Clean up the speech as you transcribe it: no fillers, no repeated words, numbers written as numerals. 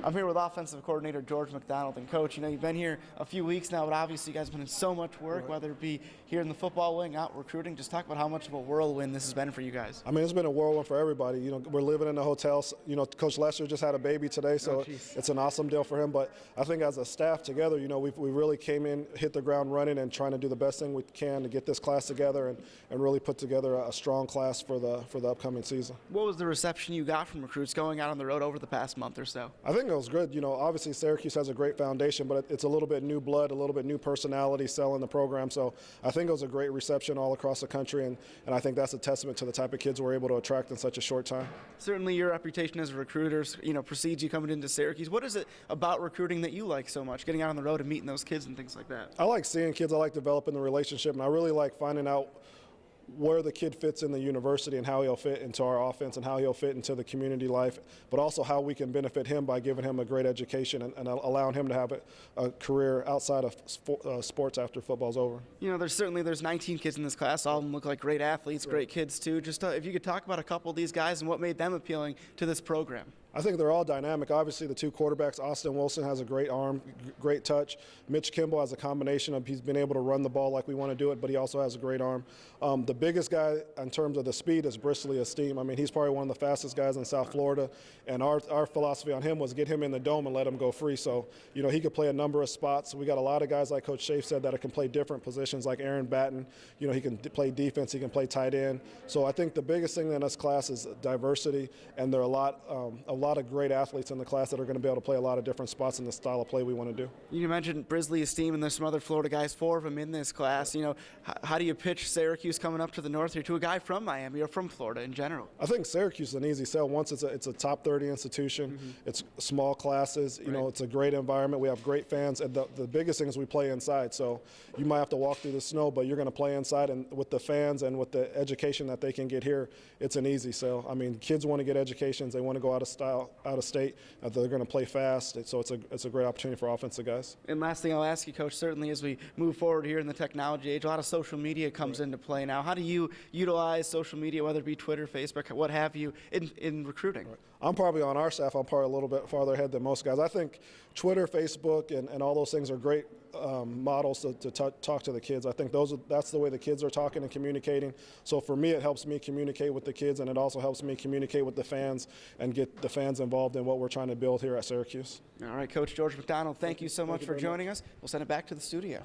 I'm here with offensive coordinator George McDonald. And Coach, you've been here a few weeks now, but obviously you guys have been in so much work, whether it be here in the football wing, out recruiting. Just talk about how much of a whirlwind this has been for you guys. I mean, it's been a whirlwind for everybody. We're living in a hotel. Coach Lester just had a baby today, so it's an awesome deal for him. But I think as a staff together, we really came in, hit the ground running, and trying to do the best thing we can to get this class together and really put together a strong class for the upcoming season. What was the reception you got from recruits going out on the road over the past month or so? I think it was good. Obviously Syracuse has a great foundation, but it's a little bit new blood, a little bit new personality selling the program. So I think it was a great reception all across the country, and I think that's a testament to the type of kids we're able to attract in such a short time. Certainly your reputation as a recruiter, precedes you coming into Syracuse. What is it about recruiting that you like so much, getting out on the road and meeting those kids and things like that? I like seeing kids. I like developing the relationship, and I really like finding out where the kid fits in the university and how he'll fit into our offense and how he'll fit into the community life, but also how we can benefit him by giving him a great education and allowing him to have a career outside of sports after football's over. There's 19 kids in this class. All of them look like great athletes, great kids too. Just if you could talk about a couple of these guys and what made them appealing to this program. I think they're all dynamic. Obviously, the two quarterbacks, Austin Wilson has a great arm, great touch. Mitch Kimball has a combination of he's been able to run the ball like we want to do it, but he also has a great arm. The biggest guy in terms of the speed is Bristly Esteem. I mean, he's probably one of the fastest guys in South Florida, and our philosophy on him was get him in the dome and let him go free. So, he could play a number of spots. We got a lot of guys, like Coach Schaaf said, that can play different positions, like Aaron Batten. He can play defense, he can play tight end. So I think the biggest thing in this class is diversity, and there are a lot of great athletes in the class that are going to be able to play a lot of different spots in the style of play we want to do. You mentioned Bristly Esteem, and there's some other Florida guys, 4 of them in this class. How do you pitch Syracuse coming up to the north here to a guy from Miami or from Florida in general? I think Syracuse is an easy sell. Once it's a top 30 institution, it's small classes, it's a great environment. We have great fans, and the biggest thing is we play inside. So you might have to walk through the snow, but you're going to play inside, and with the fans and with the education that they can get here, it's an easy sell. I mean, kids want to get educations, they want to go out of state, they're going to play fast, so it's a great opportunity for offensive guys. And last thing I'll ask you, Coach, certainly as we move forward here in the technology age, a lot of social media comes into play now. How do you utilize social media, whether it be Twitter, Facebook, what have you, in recruiting? I'm probably on our staff, I'm probably a little bit farther ahead than most guys. I think Twitter, Facebook, and all those things are great models to talk to the kids. I think that's the way the kids are talking and communicating. So for me, it helps me communicate with the kids, and it also helps me communicate with the fans and get the fans involved in what we're trying to build here at Syracuse. All right, Coach George McDonald, thank you so much for joining us. We'll send it back to the studio.